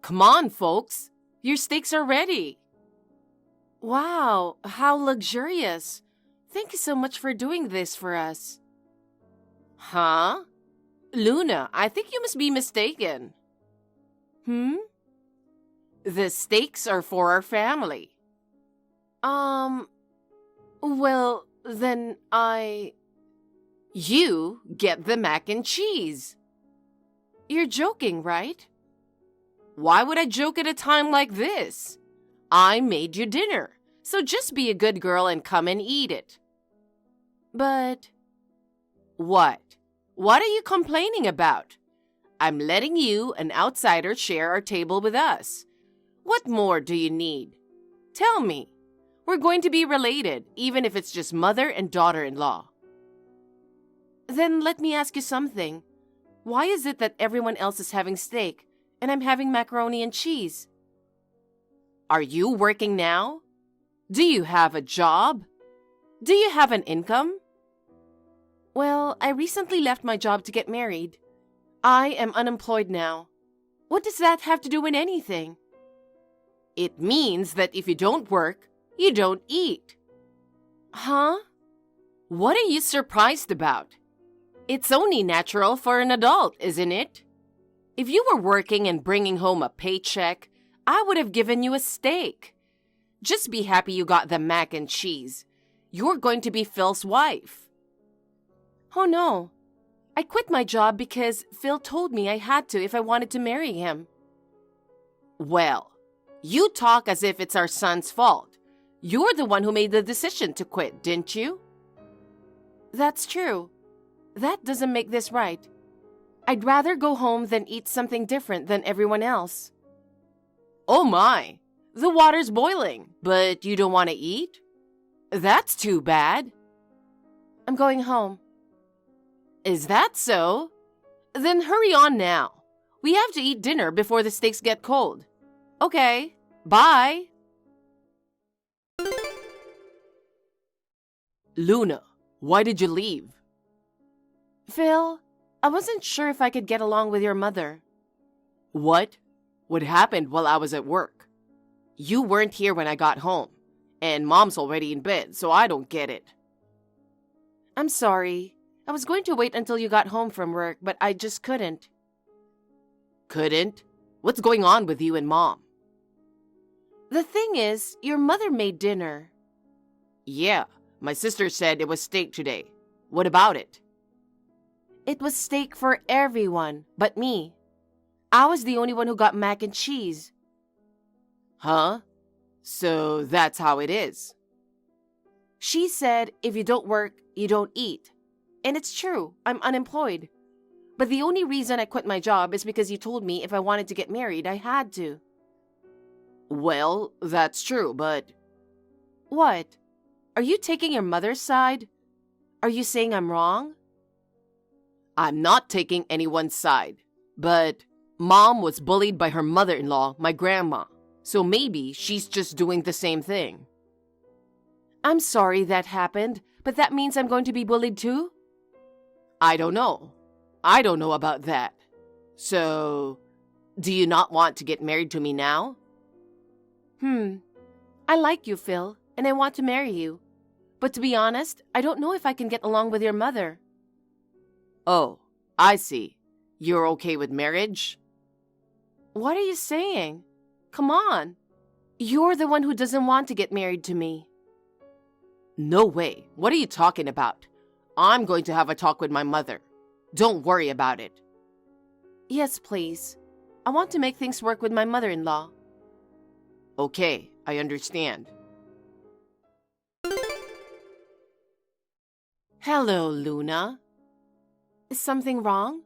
Come on, folks. Your steaks are ready. Wow, how luxurious. Thank you so much for doing this for us. Huh? Luna, I think you must be mistaken. The steaks are for our family. Well, then You get the mac and cheese. You're joking, right? Why would I joke at a time like this? I made you dinner, so just be a good girl and come and eat it. But... What? What are you complaining about? I'm letting you, an outsider, share our table with us. What more do you need? Tell me. We're going to be related, even if it's just mother and daughter-in-law. Then let me ask you something. Why is it that everyone else is having steak and I'm having macaroni and cheese? Are you working now? Do you have a job? Do you have an income? Well, I recently left my job to get married. I am unemployed now. What does that have to do with anything? It means that if you don't work, you don't eat. Huh? What are you surprised about? It's only natural for an adult, isn't it? If you were working and bringing home a paycheck, I would have given you a steak. Just be happy you got the mac and cheese. You're going to be Phil's wife. Oh no. I quit my job because Phil told me I had to if I wanted to marry him. Well, you talk as if it's our son's fault. You're the one who made the decision to quit, didn't you? That's true. That doesn't make this right. I'd rather go home than eat something different than everyone else. Oh my, the water's boiling, but you don't want to eat? That's too bad. I'm going home. Is that so? Then hurry on now. We have to eat dinner before the steaks get cold. Okay, bye. Luna, why did you leave? Phil, I wasn't sure if I could get along with your mother. What? What happened while I was at work? You weren't here when I got home, and Mom's already in bed, so I don't get it. I'm sorry. I was going to wait until you got home from work, but I just couldn't. Couldn't? What's going on with you and Mom? The thing is, your mother made dinner. Yeah, my sister said it was steak today. What about it? It was steak for everyone but me. I was the only one who got mac and cheese. Huh? So that's how it is. She said if you don't work, you don't eat. And it's true, I'm unemployed. But the only reason I quit my job is because you told me if I wanted to get married, I had to. Well, that's true, but... What? Are you taking your mother's side? Are you saying I'm wrong? I'm not taking anyone's side, but Mom was bullied by her mother-in-law, my grandma, so maybe she's just doing the same thing. I'm sorry that happened, but that means I'm going to be bullied too? I don't know. I don't know about that. So, do you not want to get married to me now? I like you, Phil, and I want to marry you. But to be honest, I don't know if I can get along with your mother. Oh, I see. You're okay with marriage? What are you saying? Come on. You're the one who doesn't want to get married to me. No way. What are you talking about? I'm going to have a talk with my mother. Don't worry about it. Yes, please. I want to make things work with my mother-in-law. Okay, I understand. Hello, Luna. Is something wrong?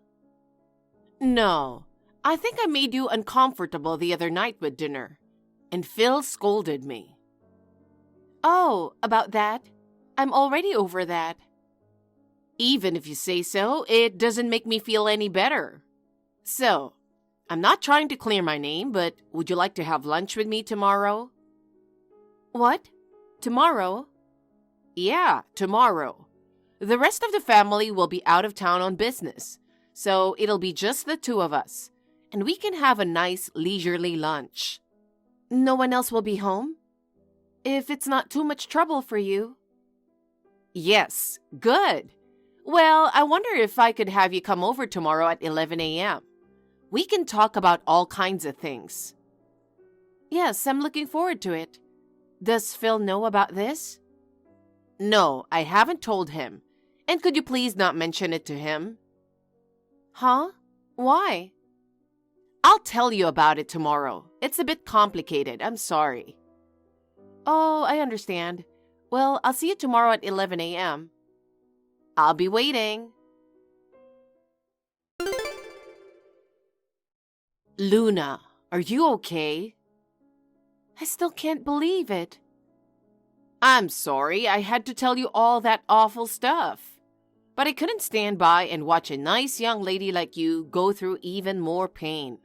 No, I think I made you uncomfortable the other night with dinner, and Phil scolded me. Oh, about that? I'm already over that. Even if you say so, it doesn't make me feel any better. So, I'm not trying to clear my name, but would you like to have lunch with me tomorrow? What? Tomorrow? Yeah, tomorrow. The rest of the family will be out of town on business, so it'll be just the two of us. and we can have a nice leisurely lunch. No one else will be home? If it's not too much trouble for you. Yes, good. Well, I wonder if I could have you come over tomorrow at 11 a.m. We can talk about all kinds of things. Yes, I'm looking forward to it. Does Phil know about this? No, I haven't told him. And could you please not mention it to him? Huh? Why? I'll tell you about it tomorrow. It's a bit complicated. I'm sorry. Oh, I understand. Well, I'll see you tomorrow at 11 a.m. I'll be waiting. Luna, are you okay? I still can't believe it. I'm sorry I had to tell you all that awful stuff. But I couldn't stand by and watch a nice young lady like you go through even more pain.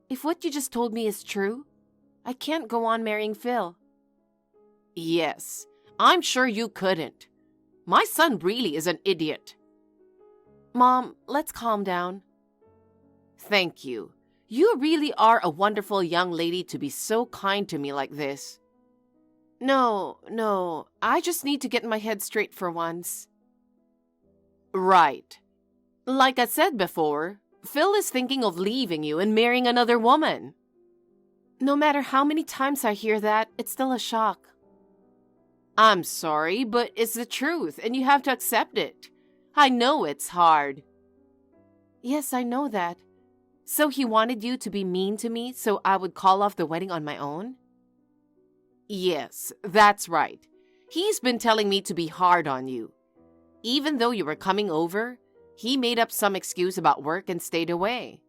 If what you just told me is true, I can't go on marrying Phil. Yes, I'm sure you couldn't. My son really is an idiot. Mom, let's calm down. Thank you. You really are a wonderful young lady to be so kind to me like this. No, I just need to get my head straight for once. Right. Like I said before, Phil is thinking of leaving you and marrying another woman. No matter how many times I hear that, it's still a shock. I'm sorry, but it's the truth, and you have to accept it. I know it's hard. Yes, I know that. So he wanted you to be mean to me so I would call off the wedding on my own? Yes, that's right. He's been telling me to be hard on you. Even though you were coming over, he made up some excuse about work and stayed away.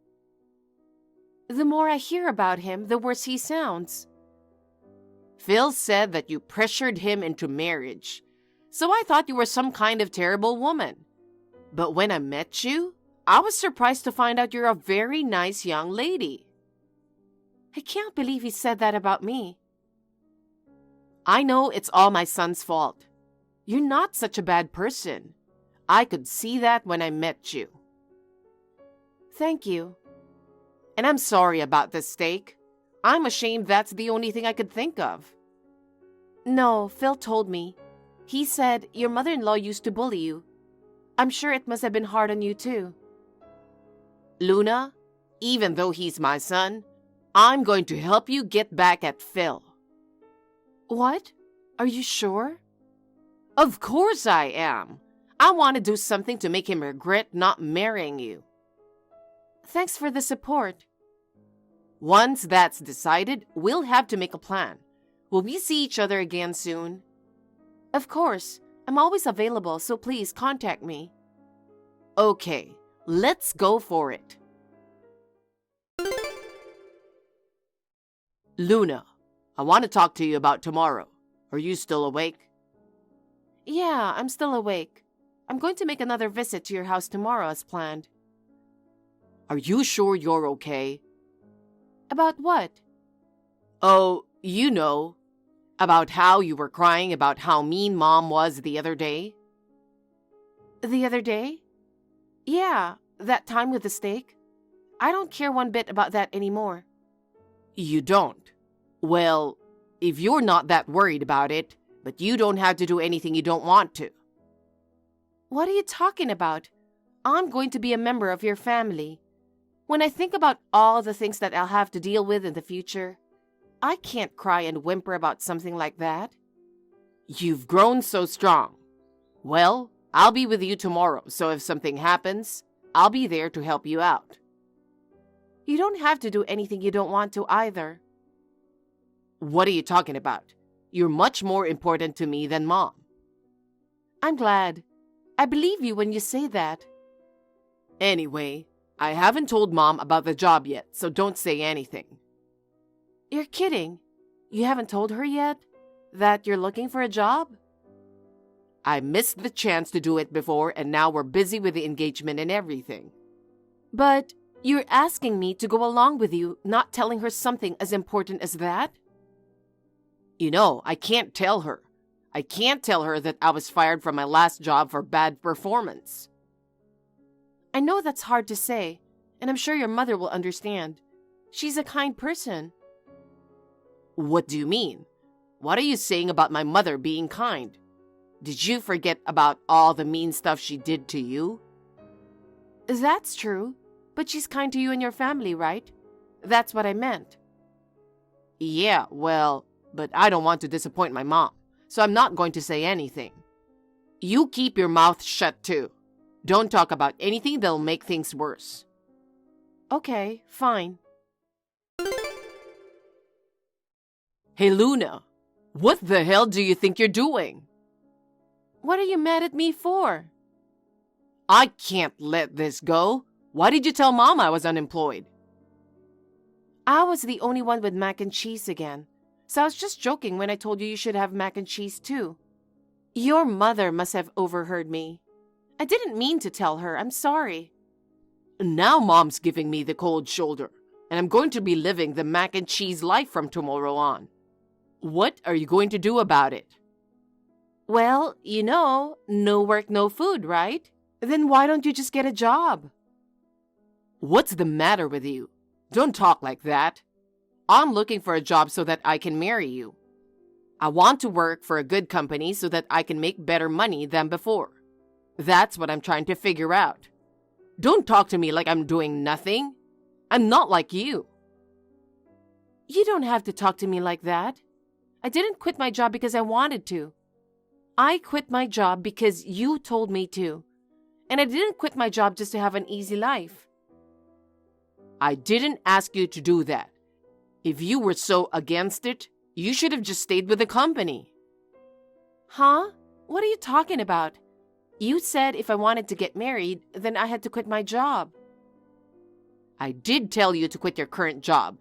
The more I hear about him, the worse he sounds. Phil said that you pressured him into marriage, so I thought you were some kind of terrible woman. But when I met you, I was surprised to find out you're a very nice young lady. I can't believe he said that about me. I know it's all my son's fault. You're not such a bad person. I could see that when I met you. Thank you. And I'm sorry about the steak. I'm ashamed that's the only thing I could think of. No, Phil told me. He said your mother-in-law used to bully you. I'm sure it must have been hard on you too. Luna, even though he's my son, I'm going to help you get back at Phil. What? Are you sure? Of course I am. I want to do something to make him regret not marrying you. Thanks for the support. Once that's decided, we'll have to make a plan. Will we see each other again soon? Of course. I'm always available, so please contact me. Okay, let's go for it. Luna, I want to talk to you about tomorrow. Are you still awake? Yeah, I'm still awake. I'm going to make another visit to your house tomorrow as planned. Are you sure you're okay? About what? Oh, you know. About how you were crying about how mean Mom was the other day. The other day? Yeah, that time with the steak. I don't care one bit about that anymore. You don't? Well, if you're not that worried about it, but you don't have to do anything you don't want to. What are you talking about? I'm going to be a member of your family. When I think about all the things that I'll have to deal with in the future, I can't cry and whimper about something like that. You've grown so strong. Well, I'll be with you tomorrow, so if something happens, I'll be there to help you out. You don't have to do anything you don't want to either. What are you talking about? You're much more important to me than Mom. I'm glad. I believe you when you say that. Anyway, I haven't told Mom about the job yet, so don't say anything. You're kidding. You haven't told her yet? That you're looking for a job? I missed the chance to do it before, and now we're busy with the engagement and everything. But you're asking me to go along with you, not telling her something as important as that? You know, I can't tell her. I can't tell her that I was fired from my last job for bad performance. I know that's hard to say, and I'm sure your mother will understand. She's a kind person. What do you mean? What are you saying about my mother being kind? Did you forget about all the mean stuff she did to you? That's true, but she's kind to you and your family, right? That's what I meant. Yeah, well, but I don't want to disappoint my mom, so I'm not going to say anything. You keep your mouth shut too. Don't talk about anything that'll make things worse. Okay, fine. Hey Luna, what the hell do you think you're doing? What are you mad at me for? I can't let this go. Why did you tell Mom I was unemployed? I was the only one with mac and cheese again, so I was just joking when I told you should have mac and cheese too. Your mother must have overheard me. I didn't mean to tell her. I'm sorry. Now Mom's giving me the cold shoulder, and I'm going to be living the mac and cheese life from tomorrow on. What are you going to do about it? Well, no work, no food, right? Then why don't you just get a job? What's the matter with you? Don't talk like that. I'm looking for a job so that I can marry you. I want to work for a good company so that I can make better money than before. That's what I'm trying to figure out. Don't talk to me like I'm doing nothing. I'm not like you. You don't have to talk to me like that. I didn't quit my job because I wanted to. I quit my job because you told me to. And I didn't quit my job just to have an easy life. I didn't ask you to do that. If you were so against it, you should have just stayed with the company. Huh? What are you talking about? You said if I wanted to get married, then I had to quit my job. I did tell you to quit your current job.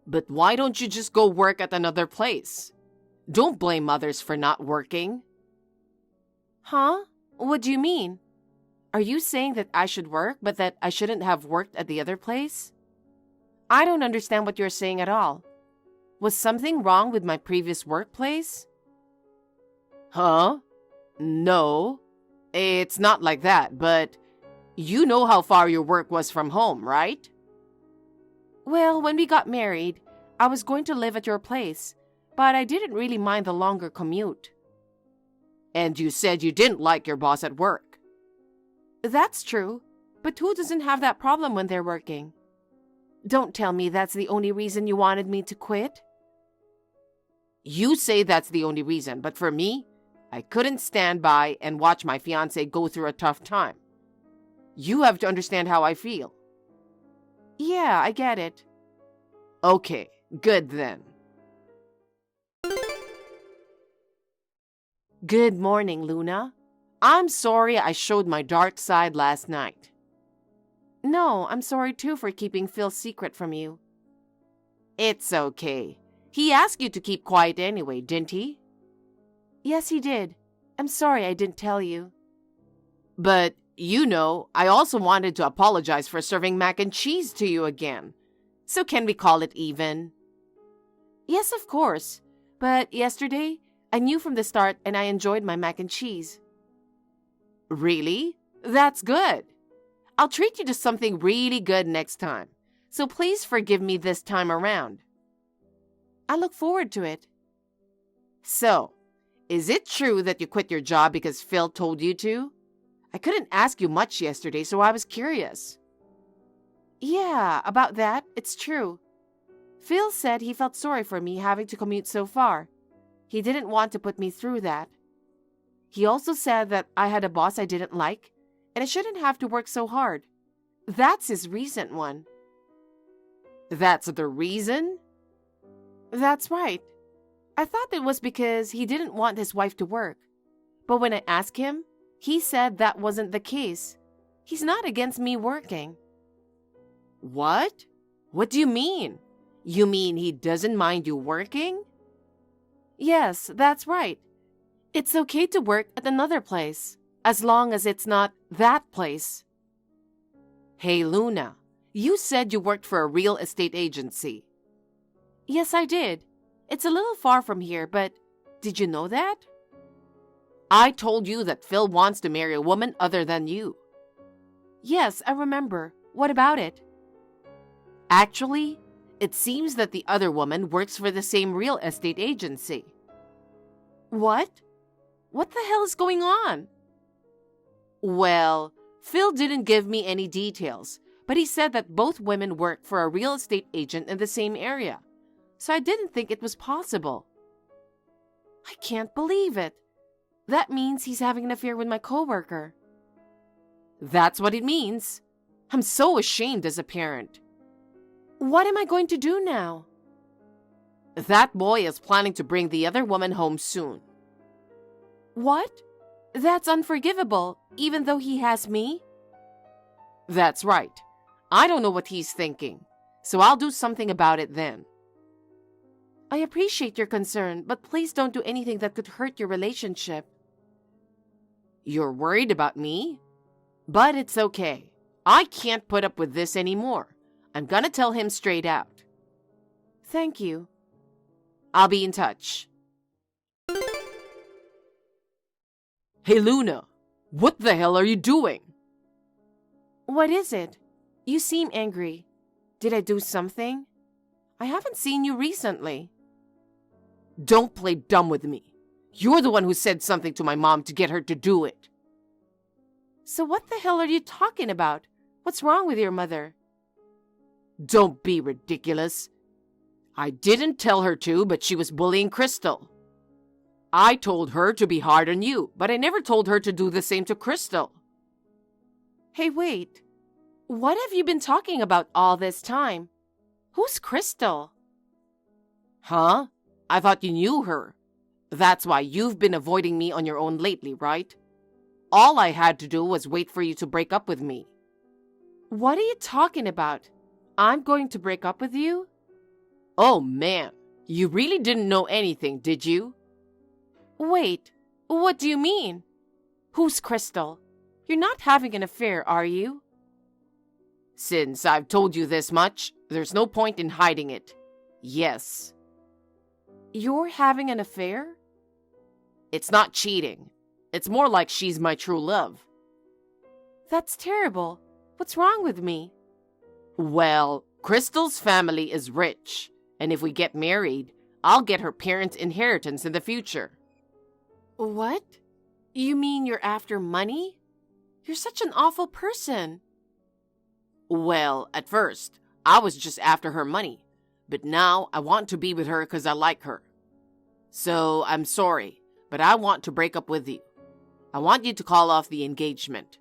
But why don't you just go work at another place? Don't blame others for not working. Huh? What do you mean? Are you saying that I should work, but that I shouldn't have worked at the other place? I don't understand what you're saying at all. Was something wrong with my previous workplace? Huh? No. It's not like that, but you know how far your work was from home, right? Well, when we got married, I was going to live at your place, but I didn't really mind the longer commute. And you said you didn't like your boss at work. That's true, but who doesn't have that problem when they're working? Don't tell me that's the only reason you wanted me to quit. You say that's the only reason, but for me, I couldn't stand by and watch my fiancé go through a tough time. You have to understand how I feel. Yeah, I get it. Okay, good then. Good morning, Luna. I'm sorry I showed my dark side last night. No, I'm sorry too for keeping Phil's secret from you. It's okay. He asked you to keep quiet anyway, didn't he? Yes, he did. I'm sorry I didn't tell you. But, I also wanted to apologize for serving mac and cheese to you again. So can we call it even? Yes, of course. But yesterday, I knew from the start and I enjoyed my mac and cheese. Really? That's good. I'll treat you to something really good next time. So please forgive me this time around. I look forward to it. So, is it true that you quit your job because Phil told you to? I couldn't ask you much yesterday, so I was curious. Yeah, about that, it's true. Phil said he felt sorry for me having to commute so far. He didn't want to put me through that. He also said that I had a boss I didn't like, and I shouldn't have to work so hard. That's his recent one. That's the reason? That's right. I thought it was because he didn't want his wife to work. But when I asked him, he said that wasn't the case. He's not against me working. What? What do you mean? You mean he doesn't mind you working? Yes, that's right. It's okay to work at another place, as long as it's not that place. Hey, Luna, you said you worked for a real estate agency. Yes, I did. It's a little far from here, but did you know that? I told you that Phil wants to marry a woman other than you. Yes, I remember. What about it? Actually, it seems that the other woman works for the same real estate agency. What? What the hell is going on? Well, Phil didn't give me any details, but he said that both women work for a real estate agent in the same area, so I didn't think it was possible. I can't believe it. That means he's having an affair with my coworker. That's what it means. I'm so ashamed as a parent. What am I going to do now? That boy is planning to bring the other woman home soon. What? That's unforgivable, even though he has me? That's right. I don't know what he's thinking, so I'll do something about it then. I appreciate your concern, but please don't do anything that could hurt your relationship. You're worried about me? But it's okay. I can't put up with this anymore. I'm gonna tell him straight out. Thank you. I'll be in touch. Hey, Luna, what the hell are you doing? What is it? You seem angry. Did I do something? I haven't seen you recently. Don't play dumb with me. You're the one who said something to my mom to get her to do it. So what the hell are you talking about? What's wrong with your mother? Don't be ridiculous. I didn't tell her to, but she was bullying Crystal. I told her to be hard on you, but I never told her to do the same to Crystal. Hey, wait. What have you been talking about all this time? Who's Crystal? Huh? I thought you knew her. That's why you've been avoiding me on your own lately, right? All I had to do was wait for you to break up with me. What are you talking about? I'm going to break up with you? Oh, man. You really didn't know anything, did you? Wait, what do you mean? Who's Crystal? You're not having an affair, are you? Since I've told you this much, there's no point in hiding it. Yes. You're having an affair? It's not cheating. It's more like she's my true love. That's terrible. What's wrong with me? Well, Crystal's family is rich, and if we get married, I'll get her parents' inheritance in the future. What? You mean you're after money? You're such an awful person. Well, at first, I was just after her money, but now I want to be with her because I like her. So I'm sorry, but I want to break up with you. I want you to call off the engagement.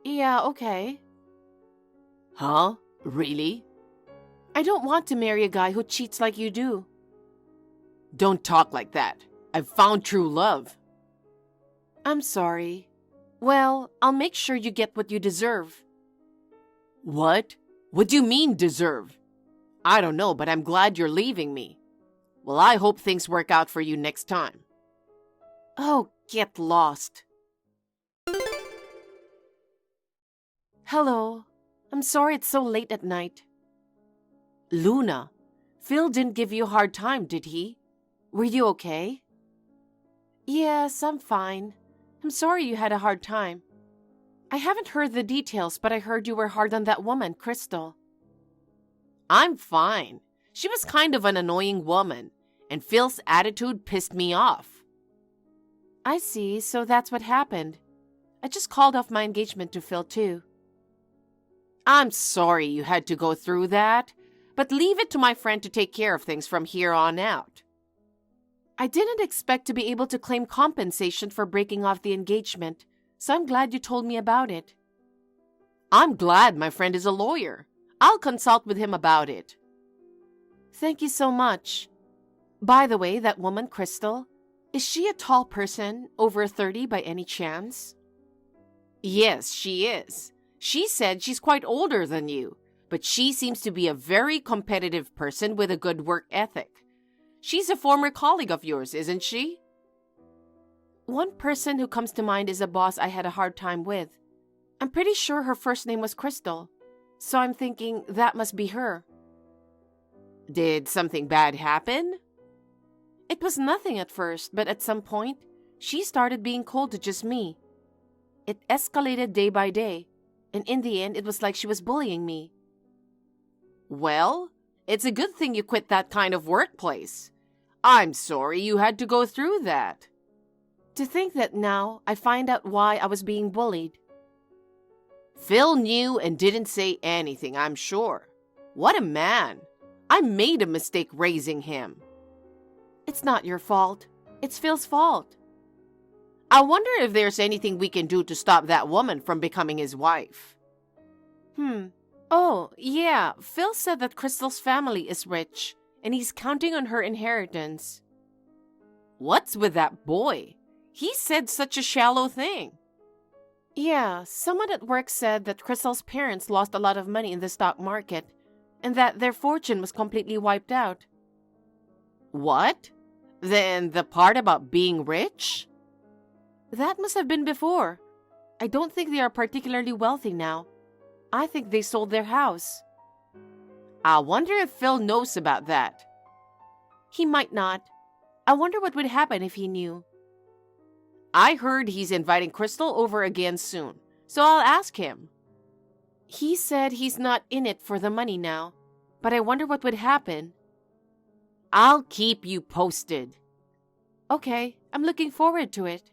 Yeah, okay. Huh? Really? I don't want to marry a guy who cheats like you do. Don't talk like that. I've found true love. I'm sorry. Well, I'll make sure you get what you deserve. What? What do you mean, deserve? I don't know, but I'm glad you're leaving me. Well, I hope things work out for you next time. Oh, get lost. Hello. I'm sorry it's so late at night. Luna, Phil didn't give you a hard time, did he? Were you okay? Yes, I'm fine. I'm sorry you had a hard time. I haven't heard the details, but I heard you were hard on that woman, Crystal. I'm fine. She was kind of an annoying woman, and Phil's attitude pissed me off. I see, so that's what happened. I just called off my engagement to Phil, too. I'm sorry you had to go through that, but leave it to my friend to take care of things from here on out. I didn't expect to be able to claim compensation for breaking off the engagement, so I'm glad you told me about it. I'm glad my friend is a lawyer. I'll consult with him about it. Thank you so much. By the way, that woman, Crystal, is she a tall person, over 30 by any chance? Yes, she is. She said she's quite older than you, but she seems to be a very competitive person with a good work ethic. She's a former colleague of yours, isn't she? One person who comes to mind is a boss I had a hard time with. I'm pretty sure her first name was Crystal, so I'm thinking that must be her. Did something bad happen? It was nothing at first, but at some point, she started being cold to just me. It escalated day by day, and in the end, it was like she was bullying me. Well, it's a good thing you quit that kind of workplace. I'm sorry you had to go through that. To think that now I find out why I was being bullied. Phil knew and didn't say anything, I'm sure. What a man. I made a mistake raising him. It's not your fault. It's Phil's fault. I wonder if there's anything we can do to stop that woman from becoming his wife. Oh, yeah. Phil said that Crystal's family is rich, and he's counting on her inheritance. What's with that boy? He said such a shallow thing. Yeah, someone at work said that Crystal's parents lost a lot of money in the stock market, and that their fortune was completely wiped out. What? Then the part about being rich? That must have been before. I don't think they are particularly wealthy now. I think they sold their house. I wonder if Phil knows about that. He might not. I wonder what would happen if he knew. I heard he's inviting Crystal over again soon, so I'll ask him. He said he's not in it for the money now, but I wonder what would happen. I'll keep you posted. Okay, I'm looking forward to it.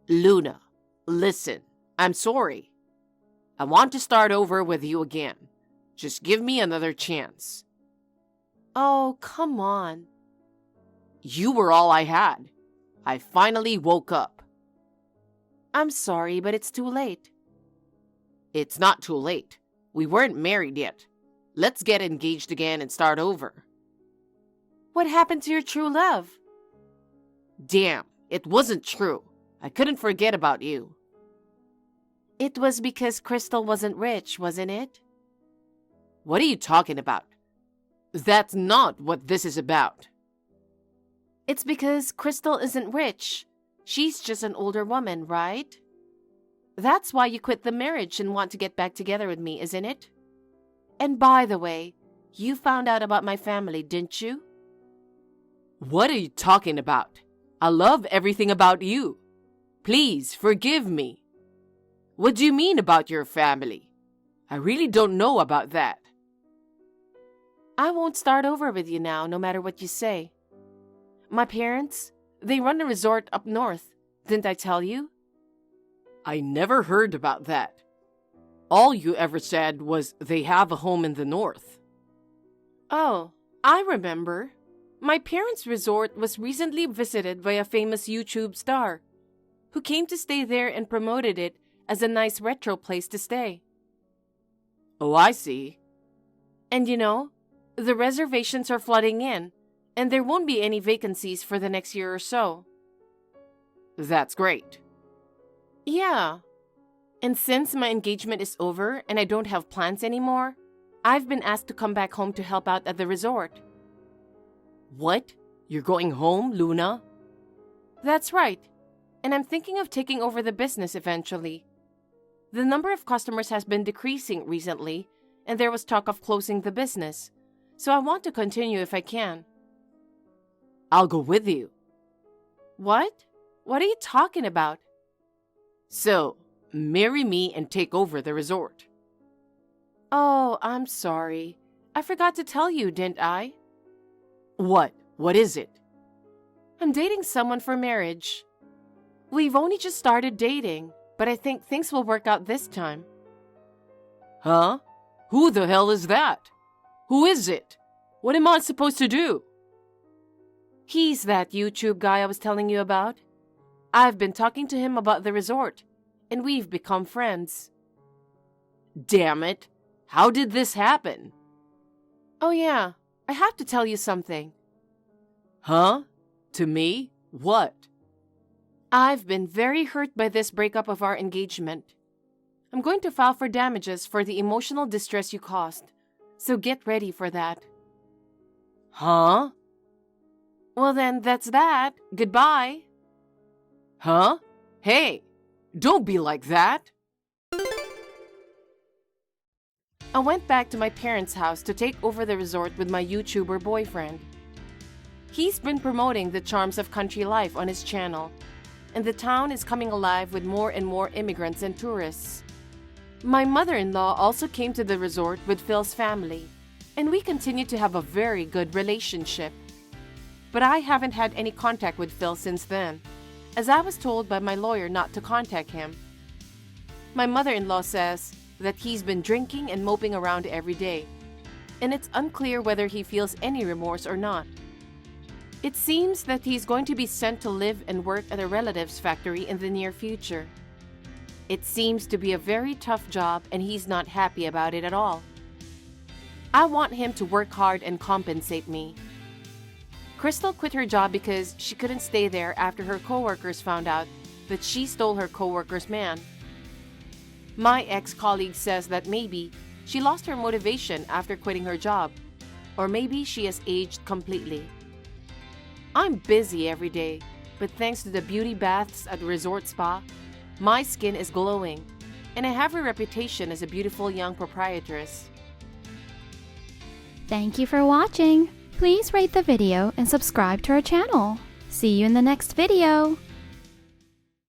Luna, listen, I'm sorry. I want to start over with you again. Just give me another chance. Oh, come on. You were all I had. I finally woke up. I'm sorry, but it's too late. It's not too late. We weren't married yet. Let's get engaged again and start over. What happened to your true love? Damn, it wasn't true. I couldn't forget about you. It was because Crystal wasn't rich, wasn't it? What are you talking about? That's not what this is about. It's because Crystal isn't rich. She's just an older woman, right? That's why you quit the marriage and want to get back together with me, isn't it? And by the way, you found out about my family, didn't you? What are you talking about? I love everything about you. Please forgive me. What do you mean about your family? I really don't know about that. I won't start over with you now, no matter what you say. My parents, they run a resort up north. Didn't I tell you? I never heard about that. All you ever said was they have a home in the north. Oh, I remember. My parents' resort was recently visited by a famous YouTube star who came to stay there and promoted it as a nice retro place to stay. Oh, I see. And you know, the reservations are flooding in, and there won't be any vacancies for the next year or so. That's great. Yeah. And since my engagement is over and I don't have plans anymore, I've been asked to come back home to help out at the resort. What? You're going home, Luna? That's right. And I'm thinking of taking over the business eventually. The number of customers has been decreasing recently, and there was talk of closing the business. So I want to continue if I can. I'll go with you. What? What are you talking about? So, marry me and take over the resort. Oh, I'm sorry. I forgot to tell you, didn't I? What? What is it? I'm dating someone for marriage. We've only just started dating, but I think things will work out this time. Huh? Who the hell is that? Who is it? What am I supposed to do? He's that YouTube guy I was telling you about. I've been talking to him about the resort, and we've become friends. Damn it. How did this happen? Oh yeah, I have to tell you something. Huh? To me? What? I've been very hurt by this breakup of our engagement. I'm going to file for damages for the emotional distress you caused, so get ready for that. Huh? Well then, that's that. Goodbye. Huh? Hey, don't be like that. I went back to my parents' house to take over the resort with my YouTuber boyfriend. He's been promoting the charms of country life on his channel, and the town is coming alive with more and more immigrants and tourists. My mother-in-law also came to the resort with Phil's family, and we continue to have a very good relationship. But I haven't had any contact with Phil since then, as I was told by my lawyer not to contact him. My mother-in-law says that he's been drinking and moping around every day, and it's unclear whether he feels any remorse or not. It seems that he's going to be sent to live and work at a relative's factory in the near future. It seems to be a very tough job, and he's not happy about it at all. I want him to work hard and compensate me. Crystal quit her job because she couldn't stay there after her coworkers found out that she stole her coworker's man. My ex-colleague says that maybe she lost her motivation after quitting her job, or maybe she has aged completely. I'm busy every day, but thanks to the beauty baths at the resort spa, my skin is glowing, and I have a reputation as a beautiful young proprietress. Thank you for watching. Please rate the video and subscribe to our channel. See you in the next video.